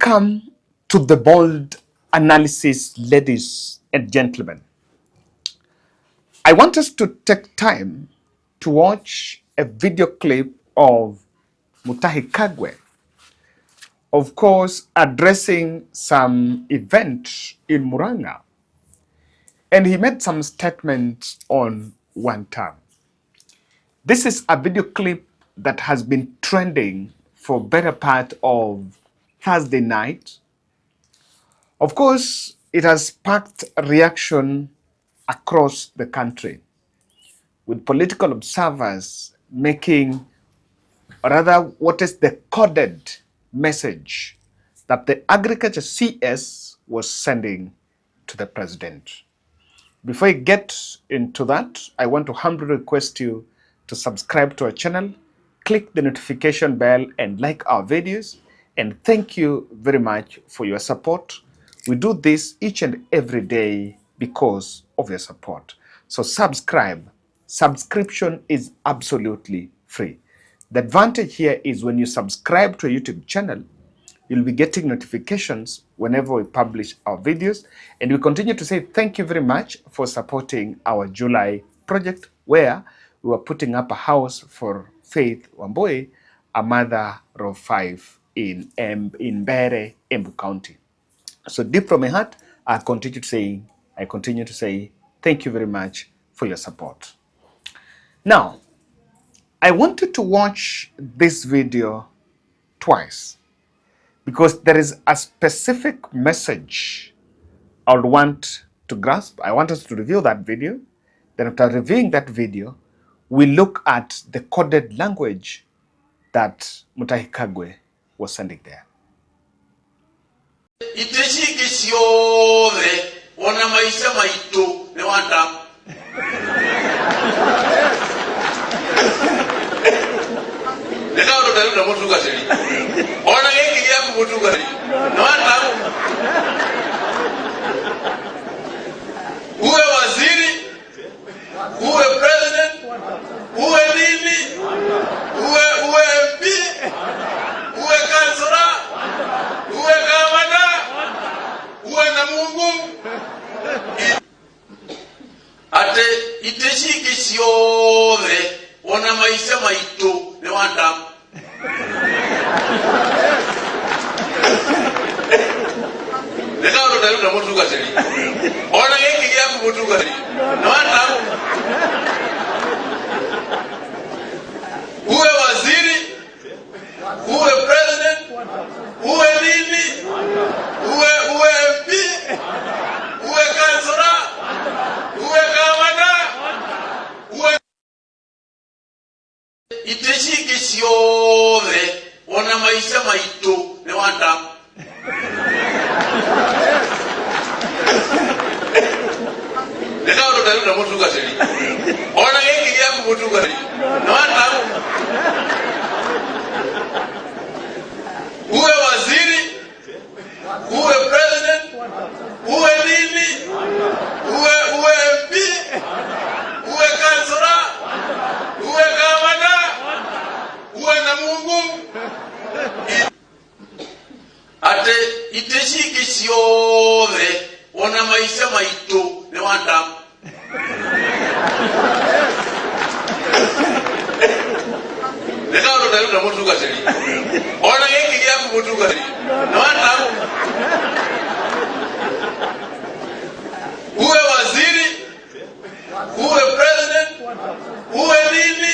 Welcome to the bold analysis, ladies and gentlemen. I want us to take time to watch a video clip of Mutahi Kagwe, of course, addressing some event in Muran'ga. And he made some statements on WANTAM. This is a video clip that has been trending for better part of Thursday night. Of course, it has sparked a reaction across the country, with political observers making, or rather, what is the coded message that the agriculture CS was sending to the president. Before I get into that, I want to humbly request you to subscribe to our channel, click the notification bell, and like our videos. And thank you very much for your support. We do this each and every day because of your support. So subscribe. Subscription is absolutely free. The advantage here is when you subscribe to a YouTube channel, you'll be getting notifications whenever we publish our videos. And we continue to say thank you very much for supporting our July project, where we were putting up a house for Faith Wambui, a mother of 5 in Mbeere, Embu County. So deep from my heart, I continue to say thank you very much for your support. Now, I wanted to watch this video twice because there is a specific message I would want to grasp. I want us to review that video. Then after reviewing that video, we look at the coded language that Mutahi Kagwe was sending there. Ona maisha maitu ne WANTAM. Ndio ndo ndio mtu gazeli. Ona yeye yako mtu gazeli. Ne WANTAM. Uwe waziri, uwe president, uwe nini, uwe MP, uwe kansala, uwe gavana, uwe na Mungu. Ate iteshiki siore ona maisha maitu ne WANTAM. Ndio ndo mtu gazeli. Ona yeye yako mtu gazeli. Ne WANTAM. Uwe waziri, uwe president, uwe nini, uwe MP, uwe kansala, uwe gavana, uwe iteshiki siore ona maisha maitu ne WANTAM. Ndio mtu gazeli. Ona yeye yako mtu gazeli. Ne WANTAM. Uwe waziri, uwe president, uwe nini, uwe MP, uwe kansala, uwe gavana, uwe na Mungu. Ate iteshiki siore ona maisha maitu ne WANTAM. Ndio mtu gazeli. Ona yeye yako mtu gazeli. Ne WANTAM. Uwe waziri, uwe president, uwe nini,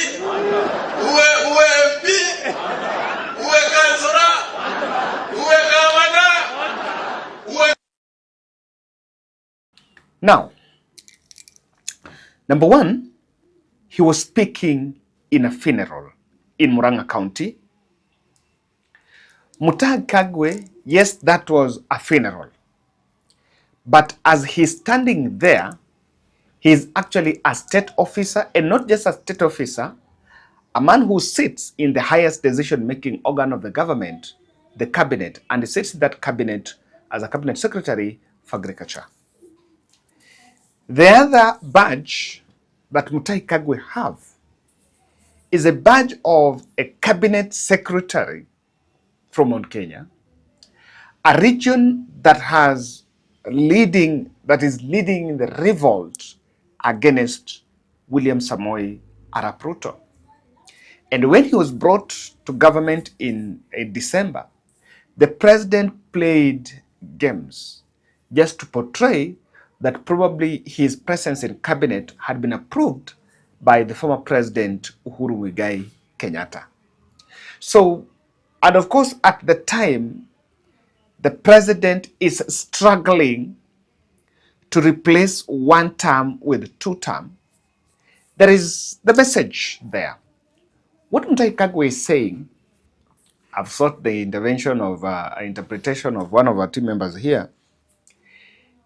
uwe MP, uwe kansala, uwe gavana, uwe. Now, number one, he was speaking in a funeral in Muran'ga County. Mutahi Kagwe, yes, that was a funeral. But as he's standing there, he's actually a state officer, and not just a state officer, a man who sits in the highest decision-making organ of the government, the cabinet, and he sits in that cabinet as a cabinet secretary for agriculture. The other badge that Mutahi Kagwe have is a badge of a cabinet secretary from Mount Kenya, a region that is leading in the revolt against William Samoei Arap Ruto. And when he was brought to government in December, the president played games just to portray that probably his presence in cabinet had been approved by the former president Uhuru Muigai Kenyatta. So, and of course, at the time, the president is struggling to replace one term with two term. There is the message there. What Mutahi Kagwe is saying, I've sought the intervention of interpretation of one of our team members here,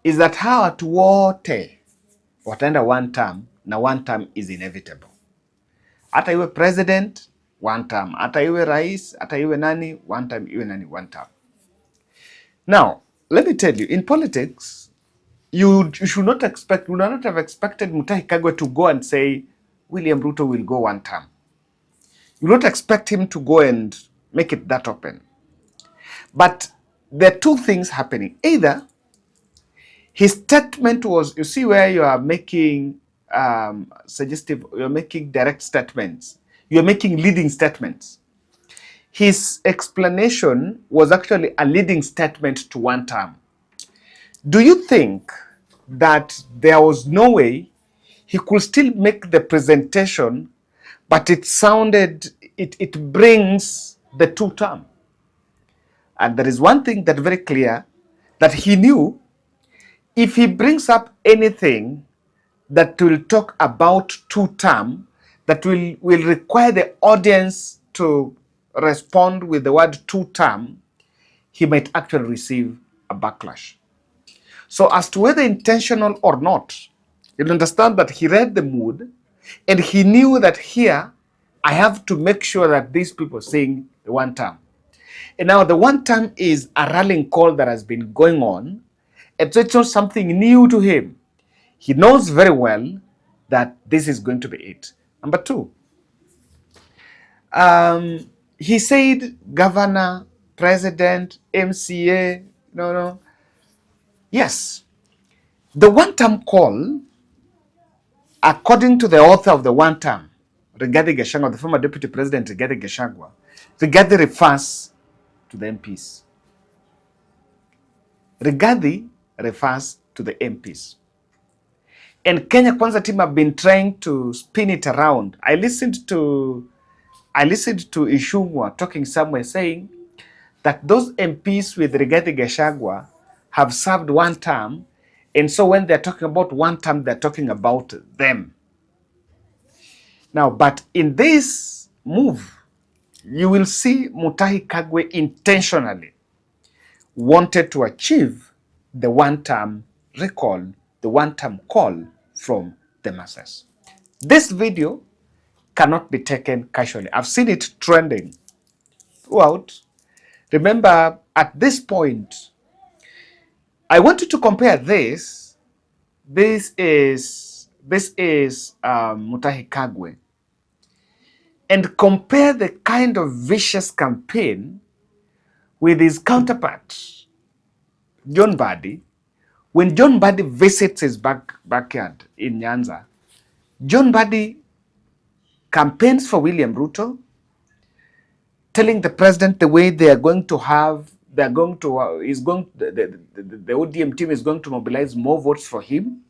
is that hawa watu wote wataenda one term, na one term is inevitable. Hata iwe president, one term. Hata iwe rais, hata iwe nani, one term, iwe nani, one term. Now, let me tell you, in politics, you should not expect, you would not have expected Mutahi Kagwe to go and say, William Ruto will go one term. You don't expect him to go and make it that open. But there are two things happening. Either his statement was, you see where you are making suggestive, you're making direct statements, you're making leading statements. His explanation was actually a leading statement to one term. Do you think that there was no way he could still make the presentation, but it sounded, it brings the two term? And there is one thing that very clear, that he knew if he brings up anything that will talk about two term, that will require the audience to respond with the word two term, he might actually receive a backlash. So as to whether intentional or not, you'll understand that he read the mood and he knew that here I have to make sure that these people sing the one term. And now the one term is a rallying call that has been going on. And so it's not something new to him. He knows very well that this is going to be it. Number two, he said governor, president, MCA, no. Yes, the one-term call, according to the author of the one-term, Rigathi Gachagua, the former deputy president Rigathi Gachagua, Rigathi refers to the MPs. Rigathi refers to the MPs. And Kenya Kwanza team have been trying to spin it around. I listened to Ishungwa talking somewhere saying that those MPs with Rigathi Gachagua have served one term, and so when they're talking about one term, they're talking about them. Now, but in this move, you will see Mutahi Kagwe intentionally wanted to achieve the one-term recall, the one-term call from the masses. This video cannot be taken casually. I've seen it trending throughout. Remember, at this point, I want you to compare this. This is Mutahi Kagwe, and compare the kind of vicious campaign with his counterpart, John Mbadi. When John Mbadi visits his backyard in Nyanza, John Mbadi campaigns for William Ruto, telling the president the way they are going to have, the ODM team is going to mobilize more votes for him,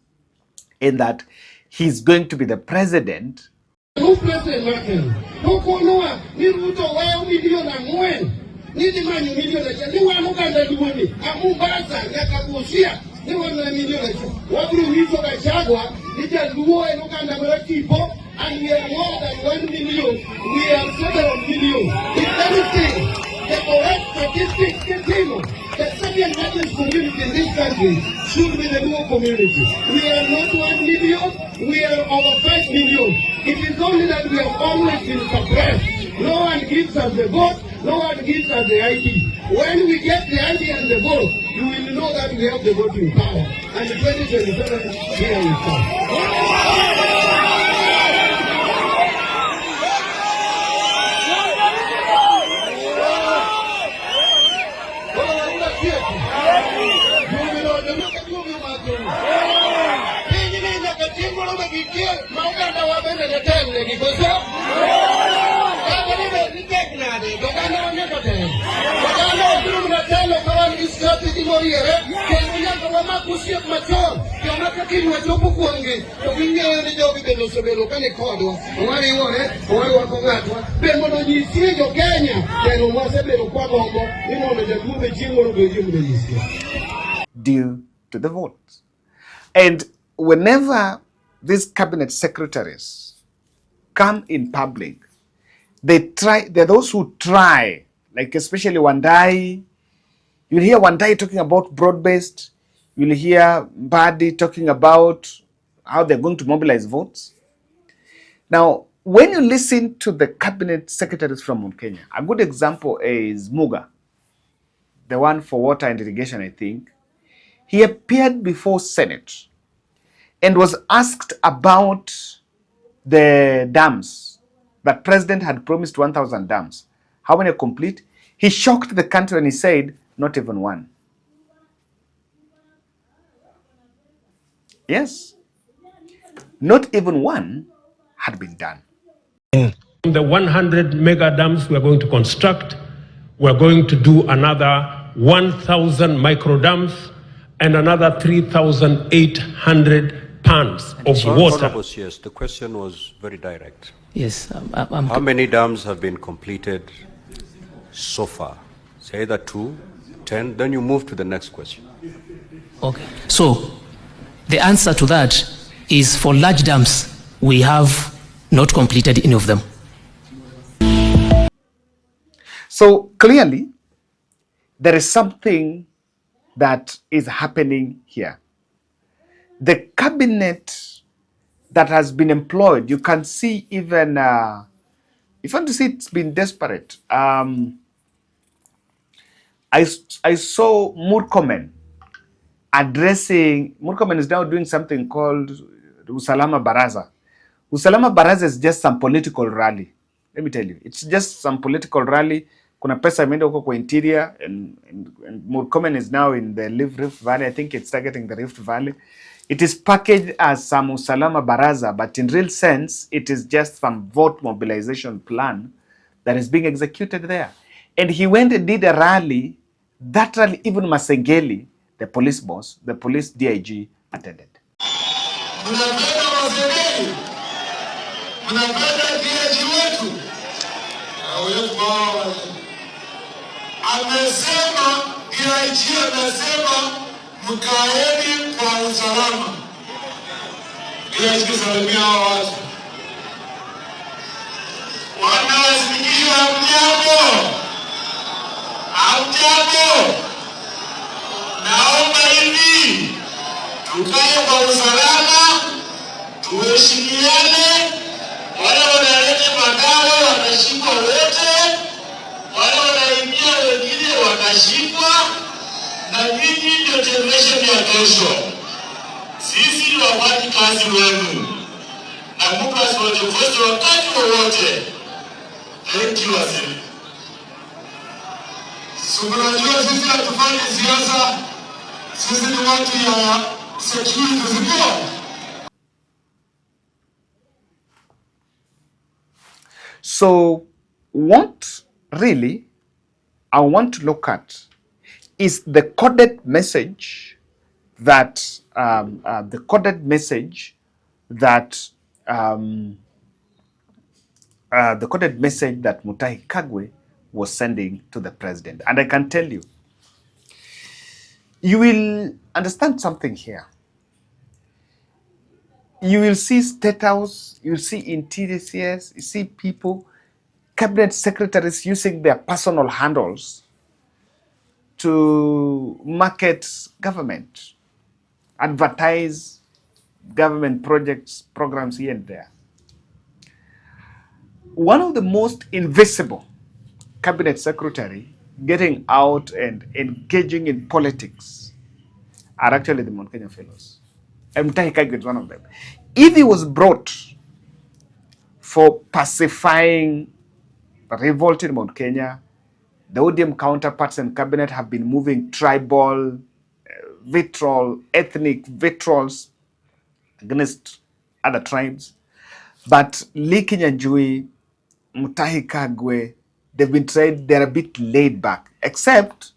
and that he's going to be the president. And we are more than 1 million. We are several million. If anything, the correct statistics continue. The second largest community in this country should be the Luo community. We are not 1 million. We are over 5 million. It is only that we have always been suppressed. No one gives us the vote. No one gives us the ID. When we get the ID and the vote, you will know that we have the voting power. And 2027, here we come. due to the votes. And whenever these cabinet secretaries come in public, there are those who try, like especially Wandai. You'll hear Wandai talking about broad-based. You'll hear Mbadi talking about how they're going to mobilize votes. Now, when you listen to the cabinet secretaries from Mount Kenya, a good example is Muga, the one for water and irrigation, I think. He appeared before Senate and was asked about the dams that President had promised 1,000 dams. How many are complete? He shocked the country and he said, not even one. Yes, not even one had been done. The 100 mega dams we are going to construct, we are going to do another 1,000 micro dams and another 3,800 ponds of water. Yes, the question was very direct. Yes. How many dams have been completed so far? Say either 2, 10, then you move to the next question. Okay. So the answer to that is for large dams, we have not completed any of them. So clearly, there is something that is happening here. The cabinet that has been employed, you can see even, if you want to see it's been desperate. I saw Murkomen Murkomen is now doing something called Usalama Baraza. Usalama Baraza is just some political rally. Let me tell you, it's just some political rally. Kuna pesa imeenda huko kwa interior, and Murkomen is now in the Rift Valley. I think it's targeting the Rift Valley. It is packaged as some Usalama Baraza, but in real sense, it is just some vote mobilization plan that is being executed there. And he went and did a rally. That rally, even Masengeli, the police boss, the police DIG, attended. Amesema DIG amesema mkaeni kwa usalama. DIG salimia watu. Wanasikia mjambo. Amjambo. Naomba hivi tukae kwa usalama, tuheshimiane, wale wanaleta madawa watashikwa wote, wale wanaibia wengine watashikwa, na nyinyi ndio generation ya kesho. Sisi ni wafanya kazi wenu, na Mungu asiwachokoze wakati wowote. Thank you, Waziri. Unajua sisi hatufanyi siasa, sisi ni watu ya security support. So what really I want to look at is the coded message that Mutai Kagwe was sending to the president. And I can tell you, you will understand something here. You will see State House, you will see interior CS, you see people, cabinet secretaries using their personal handles to market government, advertise government projects, programs here and there. One of the most invisible cabinet secretary getting out and engaging in politics are actually the Mount Kenya fellows. Mutai Kagwe is one of them. If he was brought for pacifying revolt in Mount Kenya, the ODM counterparts and cabinet have been moving tribal, vitriol, ethnic vitriols against other tribes. But Lee Kinyanjui, Mutahi Kagwe, they've been tried, they're a bit laid back, except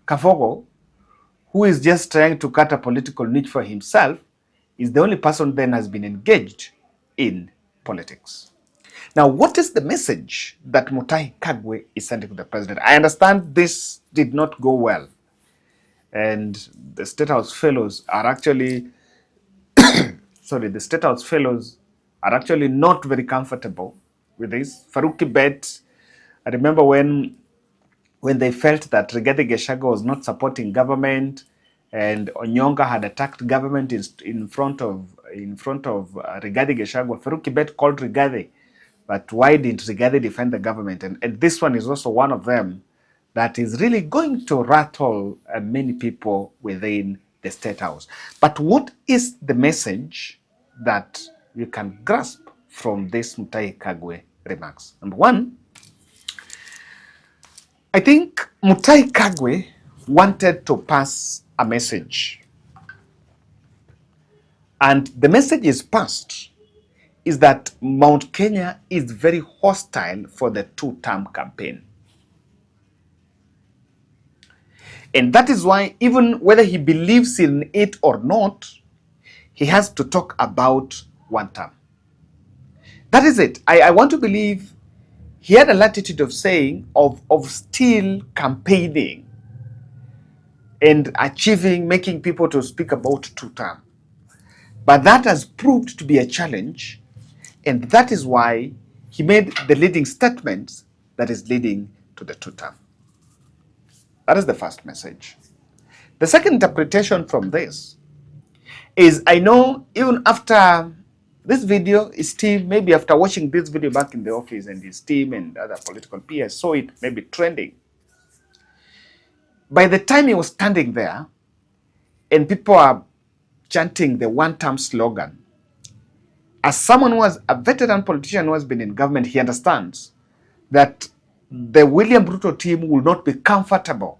Kafogo, who is just trying to cut a political niche for himself, is the only person then has been engaged in politics. Now, what is the message that Mutahi Kagwe is sending to the president? I understand this did not go well, and the State House fellows are actually, the State House fellows are actually not very comfortable with this. Faruqi Bet, I remember when they felt that Rigathi Gachagua was not supporting government, and Onyonga had attacked government in front of Rigathi Gachagua. Faruqi Bet called Rigathi, but why didn't Rigathi defend the government? And this one is also one of them that is really going to rattle many people within the State House. But what is the message that you can grasp from this Mutahi Kagwe remarks? Number one, I think Mutahi Kagwe wanted to pass a message. And the message is passed is that Mount Kenya is very hostile for the two-term campaign. And that is why, even whether he believes in it or not, he has to talk about one term. That is it. I want to believe he had a latitude of saying, of still campaigning and achieving, making people to speak about two-term. But that has proved to be a challenge, and that is why he made the leading statements that is leading to the two-term. That is the first message. The second interpretation from this is, I know even after this video, his team, maybe after watching this video back in the office, and his team and other political peers saw it maybe trending. By the time he was standing there and people are chanting the one-term slogan, as someone who was a veteran politician who has been in government, he understands that the William Ruto team will not be comfortable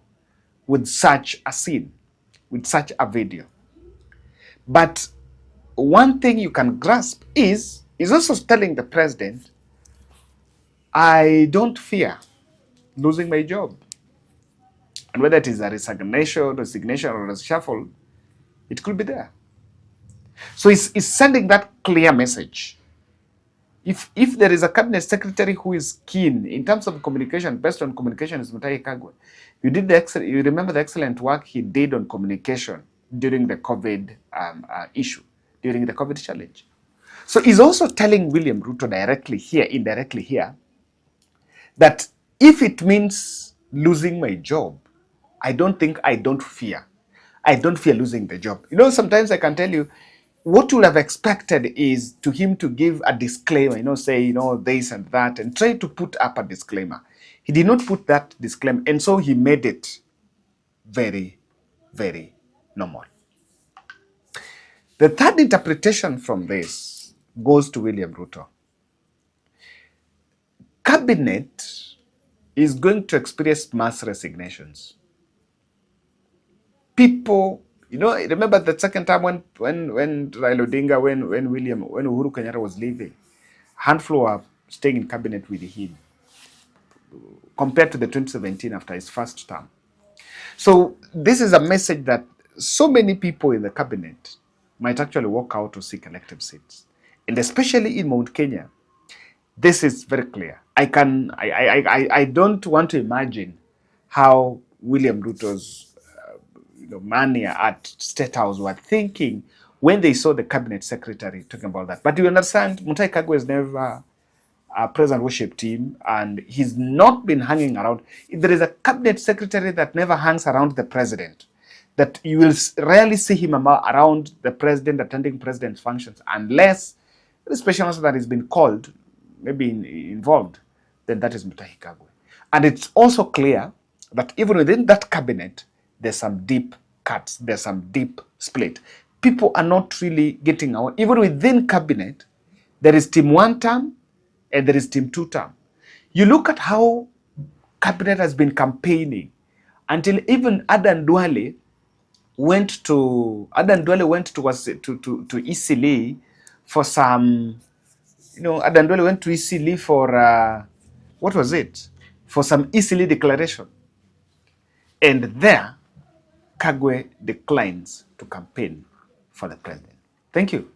with such a scene, with such a video. But one thing you can grasp is also telling the president, I don't fear losing my job. And whether it is a resignation or a reshuffle, it could be there. So he's sending that clear message. If there is a cabinet secretary who is keen in terms of communication, based on communication, is Mutahi Kagwe. You remember the excellent work he did on communication during the COVID issue, during the COVID challenge. So he's also telling William Ruto directly here, indirectly here, that if it means losing my job, I don't fear. I don't fear losing the job. You know, sometimes I can tell you, what you would have expected is to him to give a disclaimer, say, this and that, and try to put up a disclaimer. He did not put that disclaimer, and so he made it very, very normal. The third interpretation from this goes to William Ruto. Cabinet is going to experience mass resignations. People, remember the second time when Raila Odinga, when Uhuru Kenyatta was leaving, a handful were staying in cabinet with him, compared to the 2017 after his first term. So this is a message that so many people in the cabinet might actually walk out to seek elective seats. And especially in Mount Kenya, this is very clear. I don't want to imagine how William Ruto's mania at State House were thinking when they saw the cabinet secretary talking about that. But you understand, Mutahi Kagwe is never a present worship team, and he's not been hanging around. If there is a cabinet secretary that never hangs around the president, that you will rarely see him around the president, attending president's functions, unless the special answer that has been called, maybe involved, then that is Mutahi Kagwe. And it's also clear that even within that cabinet, there's some deep cuts, there's some deep split. People are not really getting out. Even within cabinet, there is team one term and there is team two term. You look at how cabinet has been campaigning until even Adan Duale went to Eastleigh for some, Adandole went to ECL for, what was it? For some ECL declaration. And there, Kagwe declines to campaign for the president. Thank you.